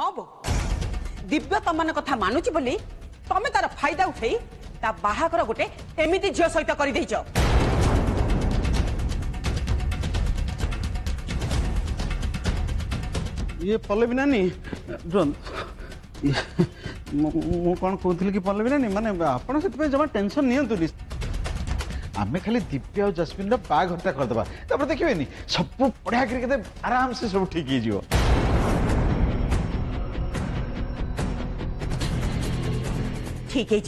हाँ बो दिव्य तुम मान कथा मानुची बोली तमे तार फायदा उठे ता बाहागर गोटे एमिति झियो सहित कर देइछ। ये पल्लवी नानी मु कौन कहती कि पल्लवी नानी माने आपण से जमा टेंशन नियंतुनी आमे खाली दिव्या और जस्मिन बाघरटा करदबा तापर देखिबेनी सब पढ़ा करके आराम से सब ठीक हो ठीक है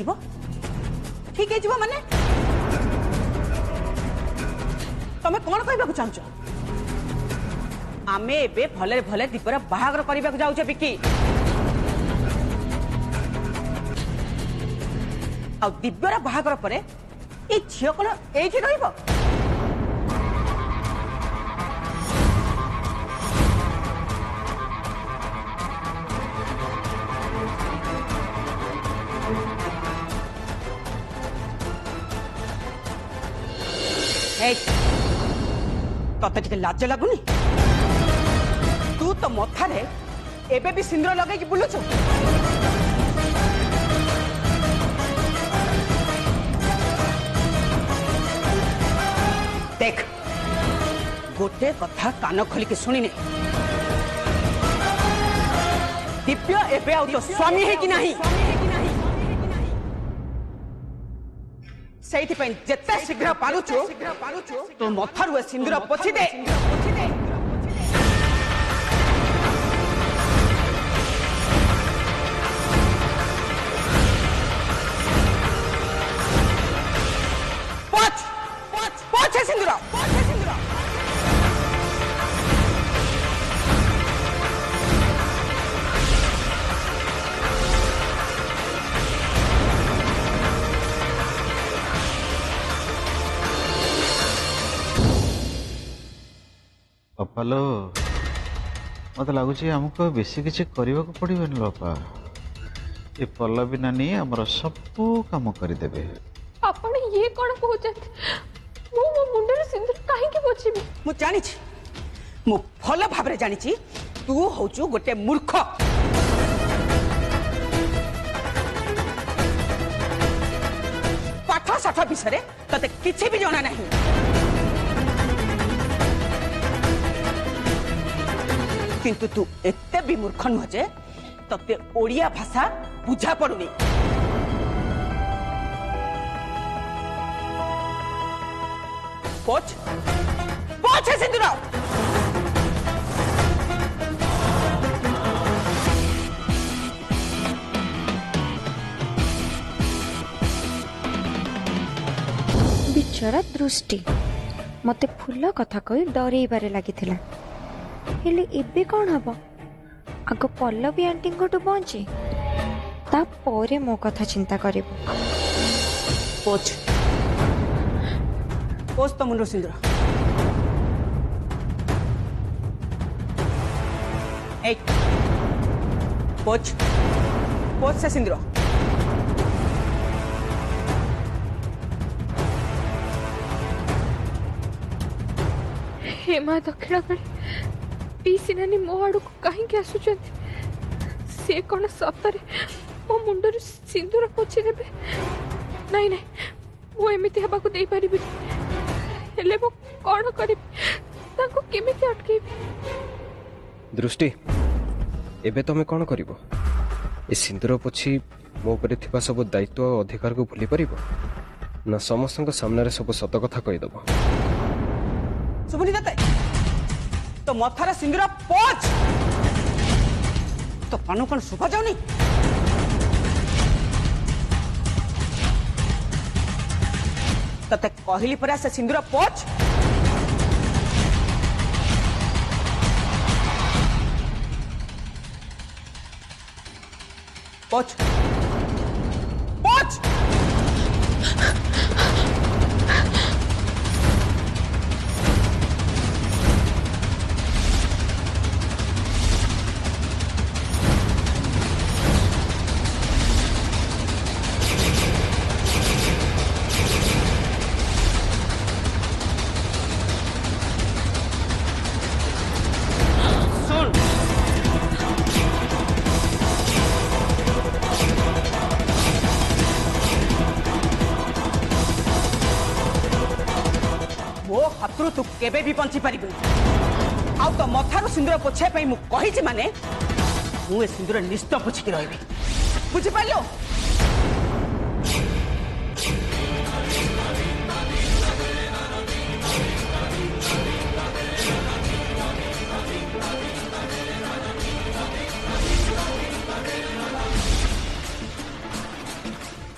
ठीक है माने तमे कौन कहबा को चाहछ आमे एबे भले भले दीपर बाहागर करबा को जाउछ बिकी आ दिव्यर बाहागर परे ए झियो कोन एठी रहइबो तते टिके लाज लगुनी तू तो मथारे एबे भी सिंदूर लगे बुलुचु देख गोटे कथा कान खोल के शुणी दिव्य एबे आउ तो स्वामी है कि नहीं जेते शीघ्र पारुचु तो मथारू सिंदूर पोछि दे पोछ सिंदूर बापालो मत लगुच आमको बेसी किसी करने को पड़ोनी बापा ये पल्लवी नानी आमर सबू काम करदे आपण ये कौन कहते मो मुंडर सिंदूर काहे के पोछिबी मु जानि छी मु भल भाबरे जानि छी तू होचु गोटे मूर्ख पाठ साठ विषय तते किछि भी जाना नहीं किंतु तू एते भी मूर्ख नुह जे तते ओडिया भाषा बुझा पड़ुनी पोछ पोछ सिंदूर बिचरा दृष्टि मते फूल कथा कही डरइबारे लागिथिला हेले एबे कौन हम आग पल्लवी आंटी बचे तापर मो कथा चिंता कर पोछ पोछ तो मुंडो सिंदूर एक पोछ पोछ से सिंदूर हे मां दक्षिणा काली पीसी नानी मो आड़ को कहीं आसुचंती से कौन सतरे मो मुंडर सिंदूर पोछि देबे नहीं नहीं मो एमिति हबा को देई परिबि हेले मो कोन करि ताको केमिति अटकेबी दृष्टि एबे तमे कोन करिवो ए सिंदूर पोछि मो ऊपर थिबा सब दायित्व और अधिकार को भूली परिबो ना समस्त सामने सब सत कथा कहि दबो सुबुनी दते तो मथारे सिंदूर पोछ तो कानू कौन सुखा जाऊनी तते कहली परा से सिंदूर पोछ पोछ पोछ आगु तू केबे भी बंची पारिबु आ तो मथारू सिंदूर पोछे पई मु कहिछि माने मु ए सिंदूर निश्चित पोछिकी रहबी बुझि पाइलो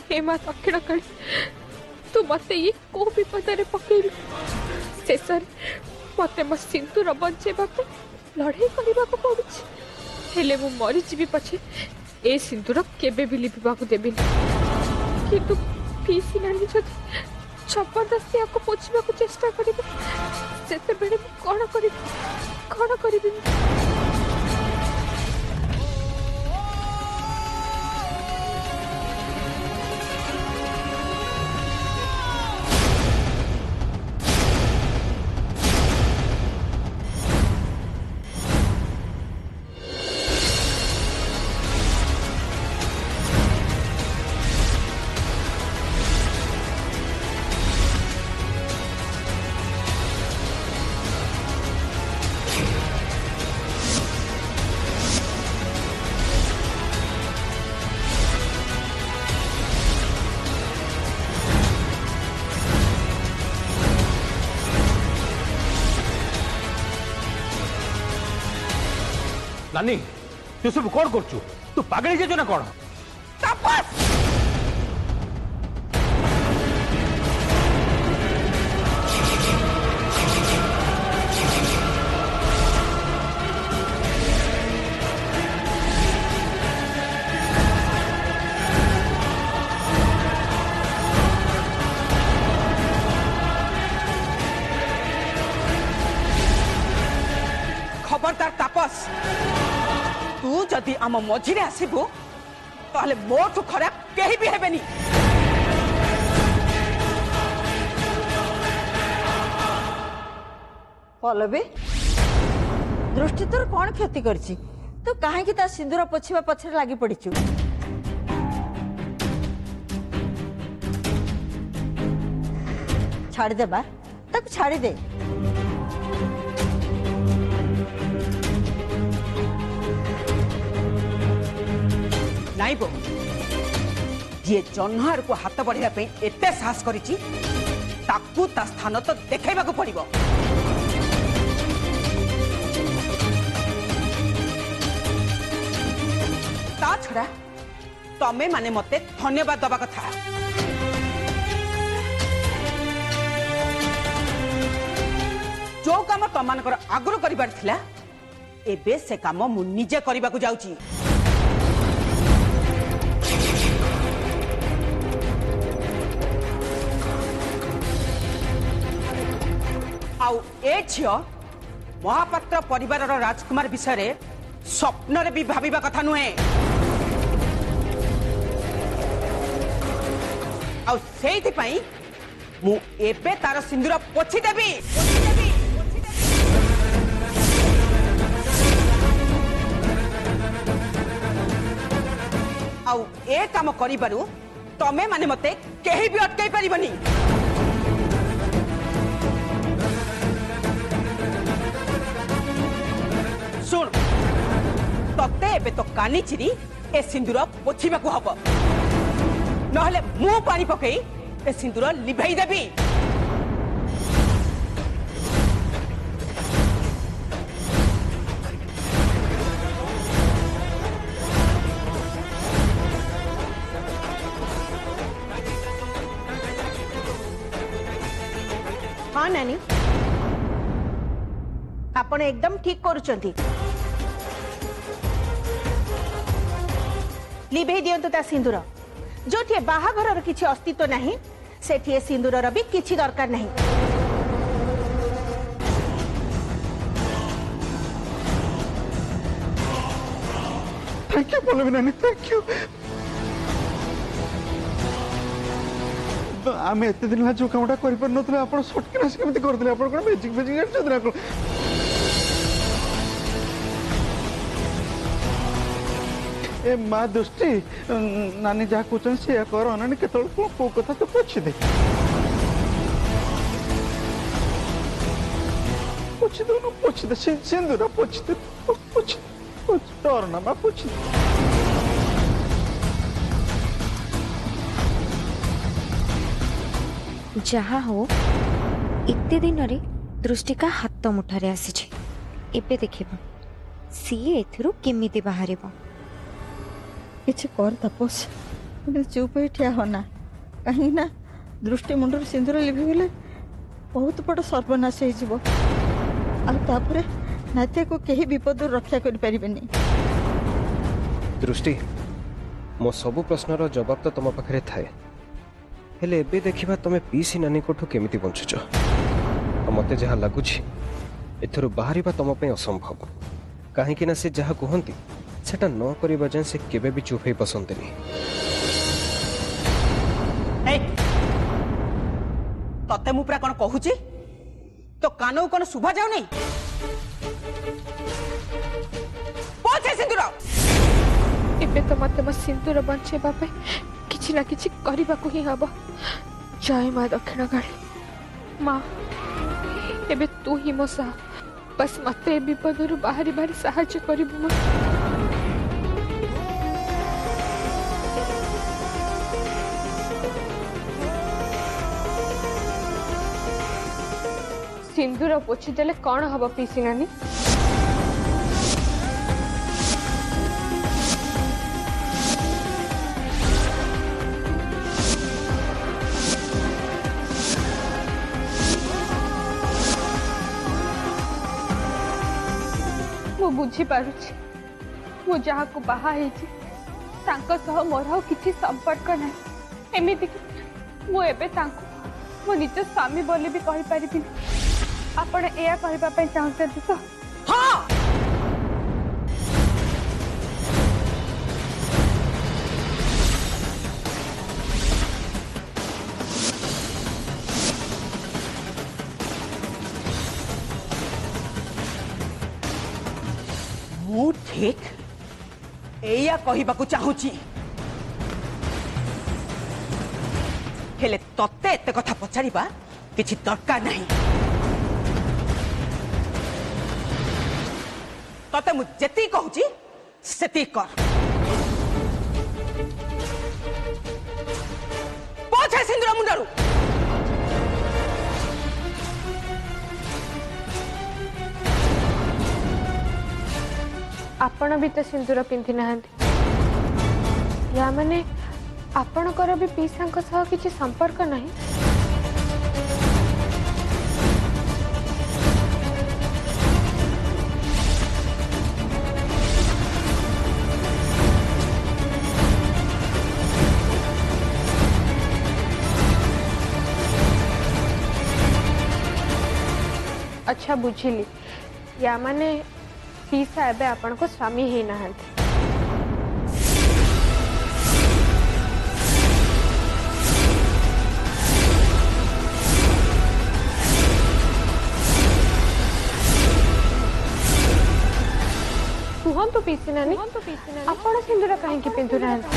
हे माँ दक्षिण काली तू मत ये को विपद पकड़ू शेष मत मो सिंदूर बचेवा लड़ाई करने को पड़ुଛି हेले मु मरीजी पछे ए सिंदूर केबे भी लिपिबा देबी किंतु पीसी नानी जदि जबरदस्ती आपको पोछिबा चेष्टा करिबे सेते बेले मु कोन करिबी नानी तू सब कौन करचु तू पागल जे ना कौन तापस खबरदार तापस तू जदि आम मझिरे आसबु ताहले मोठू खराब केही भी हेबेनी पल्लवी दृष्टि तोर कौन क्षति करछि तू काहे ता सिंदूर पोछिबा पछरे लागी पड़िछु छाड़ी दे बा ताकू छाड़ी दे नाई बो जी जन्हार को हाथ बढ़िया एते साहस करिछि ताकू ता स्थान तो देखैबा को पड़िबो ता छड़ा तमे माने मते धन्यवाद दबा कथा जो काम तमानकर आगुर करिबार थिला एबे से काम मु निजे करिबा को जाउची आउ ए झियो महापात्र परिवार राजकुमार विषय स्वप्न भी भाविबा कथा नुहे आउ सेइथि पई मु एबे तार सिंदूर पोछि देबी आउ ए काम करिबारु तमे माने मते केही भी अटकाई परिबनी सुन तते एबे तो कानी चिरी ए सिंदूर पोछिबा को हबो नहले मु पानी पकई ए सिंदूर लिभाई देबी हाँ नानी आपण एकदम ठीक करुचंती लिभे दियंतु ता सिंदूर जो बाहाघर किसी अस्तित्व नहीं सेठी सिंदूर भी किसी दरकार नहीं थैंक यू पल्लवी नानी थैंक यू आम एत दिन जो कमटा कर सटकिन केमी करते आप मेजिक मेजिक जानते ए माँ दृष्टि नानी जहाँ कहते सी कर नानी के कौ कथा तो पूछी दे पोछि दे सिंदूर पोछि दे डर ना माँ पोछि दे। जहा हो इते दिन रे दृष्टि का हाथ मुठारे आसी एबे देखिबा सीए एथिरु केमिति बाहरिबो। किसी कर तपस चुप ही ठिया होना कहीं ना दृष्टि मुंडर सिंदूर लिभिगले बहुत बड़ सर्वनाश होपर नातिया को कहीं विपद रक्षा करें। दृष्टि मो सबु प्रश्नर जवाब तो तुम पाखे थाए हेले एबे देखिबा तुम पीसी नानी कोठु केमिति बंचुच मते जहा लगुच एथरु बाहरिबा तुम पे असंभव कहीं ना से जहा कहती सेटा न करिबा जाय से केबे भी चुप होई बसंतनी। तते मु पूरा कौन कहूची तो कानू कौन शुभा जाऊ नहीं पहुंचे सिंदूर एबे तो मते मो सिंदूर बंचेबा पे किछि ना किछि करिबाकू ही हबो। जय मां दक्षिण काली मां एबे तू ही मो सा बस मते विपदरु बाहरी बाहरी साहाय्य करिबु मां। सिंदूर पोछि देले कौन हब पीसी नानी मु बुझी पारुछि मु जहा को बाहा हेछि तांको सह मोर आ किछि संपर्क नै एमिति कि मु एबे तांको मो निज स्वामी बोली भी कहि परिबिनी। आपण एया कहबा पय चाहते तो हाँ मु ठीक एया कहबाकू चाहूची हेले तत्ते एते कथा पचारिबा किछि दरकार नहीं। तते मु जेती कहूची सेती कर पहुंचे सिंदूर मुंडरू आपण भी तो सिंदूर पिंधि नाहंती या माने आपणकर भी पीसांक सह किछि संपर्क नहीं। अच्छा बुझिली या माने पीसा एबे आपण को स्वामी ही नाहंती। कुहंतु पीसी नानी आपण सिंदूर काहे की पिंधु नाहंती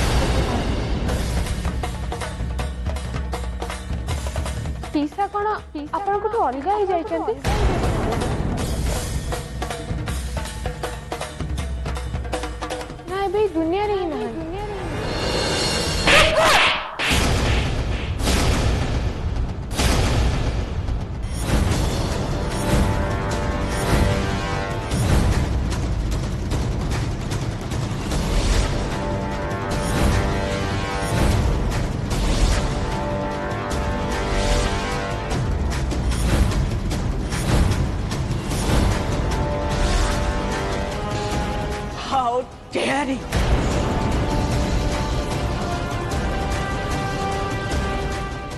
पीसा कोन आपण को तो अलगा ही जाइचंती ना एबे दुनिया रे ही ना How dare you?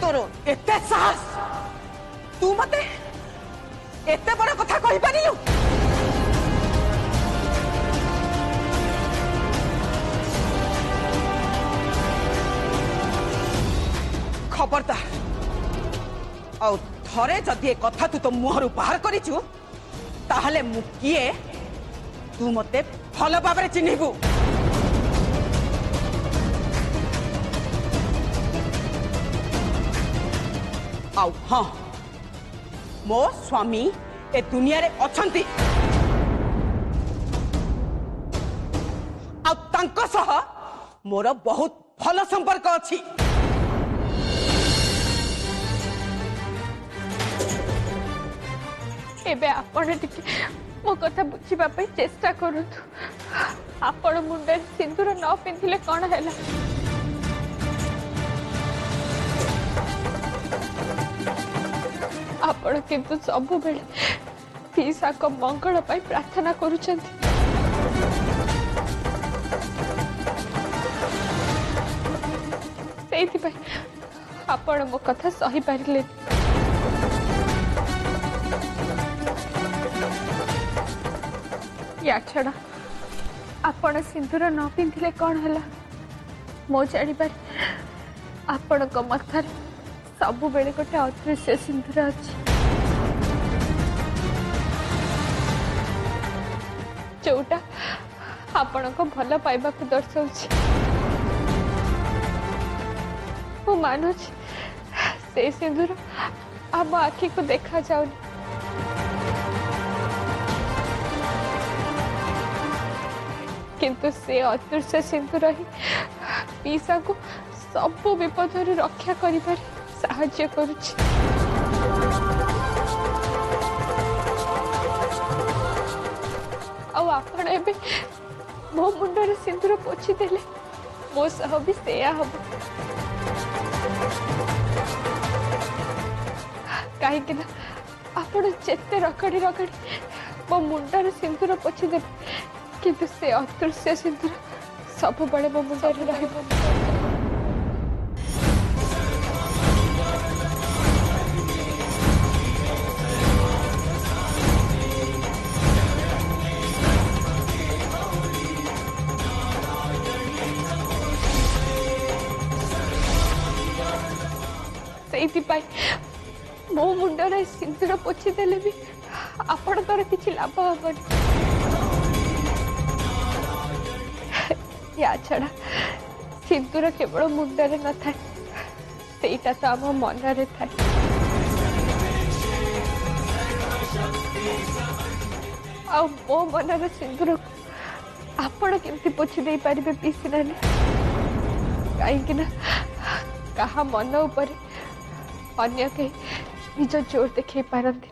तोरो एते साहस तू मते एते बड़ कथा कहि पारिलु खबरदार आ थरे जदि ए कथा तू तो मुहरु बाहर करिचु ताहले मु किए तू मते भल भाव चिन्हबू आउ हाँ मो स्वामी ए दुनिया रे अछंती आ तांको सह मोर बहुत भल संपर्क अछि। एबे आपण टिके मो कथा बुझिबा पई चेष्टा करतु। आपण मुंडे सिंदूर न पिंधिले कौन हैला? आपण किंतु सबु बेले पीसा को मंगल पई प्रार्थना करूछंती। सेति पई आपण मो कथा सही पारिले। या छड़ा आपण सिंदूर न पिंधिले कौन हैला? मो जानिबार आपण को मथार सबु बेले गोटे अदृश्य सिंदूर अछि जोटा आपण को भल पाइबा को दर्शाउछि। मो मानुछि से सिंदूर आम आखि को देखा जाउनी। किंतु से अदृश्य सिंदूर ही पीसा को सब विपद रक्षा करिबार साहाय्य करुछि। आ आपण एबे मो मुंडरे सिंदूर पोछि देले मो सह भी सेया हब। कहीं कि आपण जेते रगड़ी रगड़ी मो मुंडरे सिंदूर पोछि देबे किंतु से अदृश्य सिंदूर सब बड़े मो मुंडरे रहिबो। मो मुंडरे सिंदूर पोछि देले भी आपणकर किछि लाभ हबनी। या छड़ा सिंदूर केवल मुंडरे न थाए सेटा तो आम मनरे थाए। आ मो मनर सिंदूर आपण केमती पोछि दे पारिबे पीसी नानी? कहीं ना कहा मन उपरे अन्य कहीं निज जोर देखै पारती।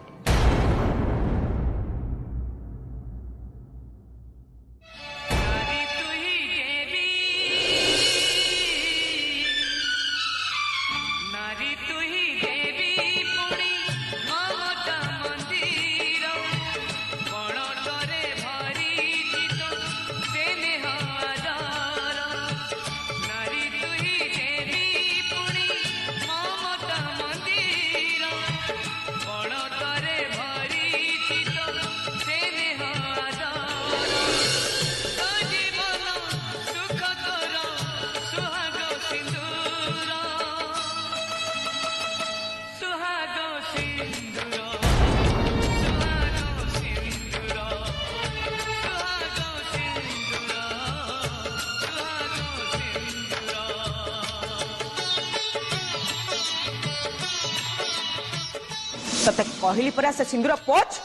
तते कहली परा से सिंदूर पोछ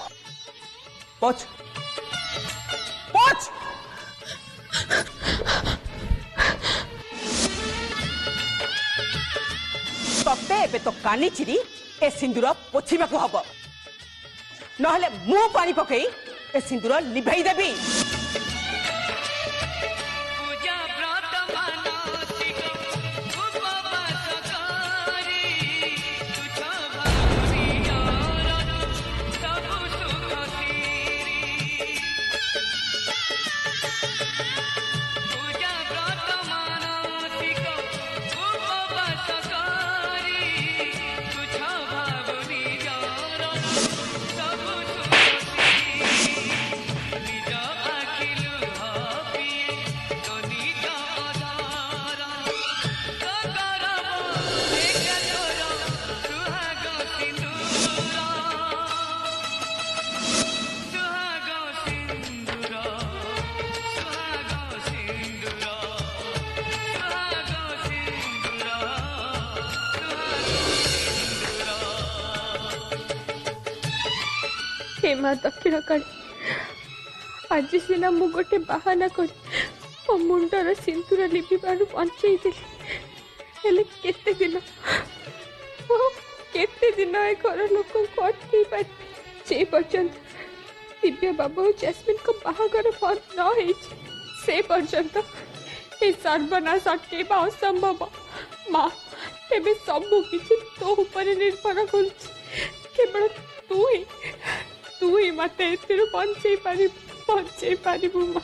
पोछ पोछ। तते एबे तो कानी चिरी ए सिंदूर पोछिबा को हबो नहले मु पानी पकई ए सिंदूर लिभाई देबी। हे माँ दक्षिण काली आज सीना मु गोटे बाहाना कर मो मुंडर सिंदूर लिपिबारू बंचई देली केते दिन ए घर लोक अटकई पार से पर्यंत दिव्या बाबू और जैस्मिन को बाहागर बंद न होइछि से पर्यंत ए सर्वनाश अटकेबा असंभव माँ एबे सबु किछि तो ऊपर निर्भर करुछि केवल तू ही मते एथिरु बंचई पारिबु माँ।